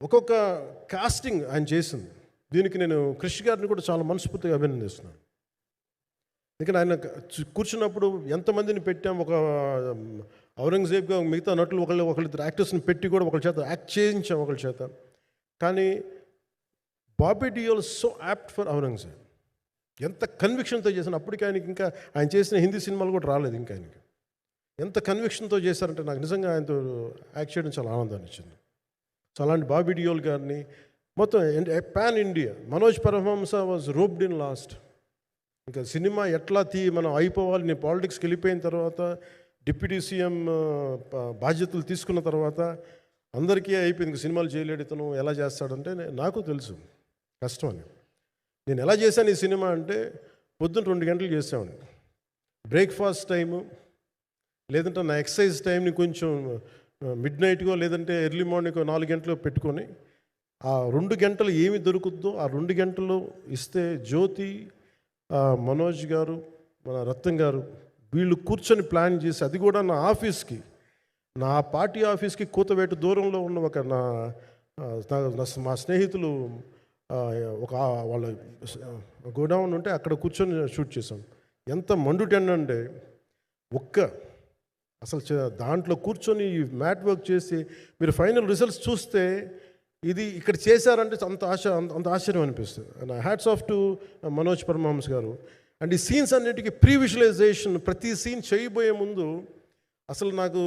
ఒక్కొక్క కాస్టింగ్ ఆయన చేసింది. దీనికి నేను క్రిష్ గారిని కూడా చాలా మనస్ఫూర్తిగా అభినందిస్తున్నాను. ఎందుకంటే ఆయన కూర్చున్నప్పుడు ఎంతమందిని పెట్టాం, ఒక ఔరంగజేబ్గా మిగతా నటులు ఒకళ్ళిద్దరు యాక్టర్స్ని పెట్టి కూడా ఒకళ్ళ చేత యాక్ట్ చేయించాం ఒకళ్ళ చేత. కానీ Bobby Deol so apt for Aurangzeb. ఎంత కన్విక్షన్తో చేశాను. అప్పటికి ఆయనకి ఇంకా ఆయన చేసిన హిందీ సినిమాలు కూడా రాలేదు ఇంకా ఆయనకి. ఎంత కన్విక్షన్తో చేశారంటే నాకు నిజంగా ఆయనతో యాక్ట్ చేయడం చాలా ఆనందాన్ని ఇచ్చింది. సో అలాంటి బాబీ డియోల్ గారిని మొత్తం pan India. Manoj Paramahamsa was roped in last. ఇంకా సినిమా ఎట్లా మనం అయిపోవాలి, నేను పాలిటిక్స్కి వెళ్ళిపోయిన తర్వాత డిప్యూటీ సీఎం బాధ్యతలు తీసుకున్న తర్వాత అందరికీ అయిపోయింది, సినిమాలు చేయలేడు ఇతను, ఎలా చేస్తాడంటే నాకు తెలుసు కష్టం అని. నేను ఎలా చేశాను ఈ సినిమా అంటే, పొద్దున్న 2 గంటలు చేసామని, బ్రేక్ఫాస్ట్ టైము లేదంటే నా ఎక్సర్సైజ్ టైంని కొంచెం మిడ్ నైట్గో లేదంటే ఎర్లీ మార్నింగ్ 4 గంటలు పెట్టుకొని ఆ 2 గంటలు ఏమి దొరుకుతుందో ఆ 2 గంటలు ఇస్తే జ్యోతి, మనోజ్ గారు, మన రత్నం గారు వీళ్ళు కూర్చొని ప్లాన్ చేసి, అది కూడా నా ఆఫీస్కి, నా పార్టీ ఆఫీస్కి కూతవేటు దూరంలో ఉన్న ఒక మా స్నేహితులు ఒక వాళ్ళ గోడౌన్ ఉంటే అక్కడ కూర్చొని షూట్ చేసాం. ఎంత మండుటెండంటే అసలు దాంట్లో కూర్చొని మ్యాట్ వర్క్ చేసి మీరు ఫైనల్ రిజల్ట్స్ చూస్తే ఇది ఇక్కడ చేశారంటే అంత ఆశ్చర్యం అనిపిస్తుంది. Hats off to Manoj Paramahamsa గారు. అండ్ ఈ సీన్స్ అన్నిటికీ ప్రీ విజువలైజేషన్, ప్రతి సీన్ చేయబోయే ముందు అసలు నాకు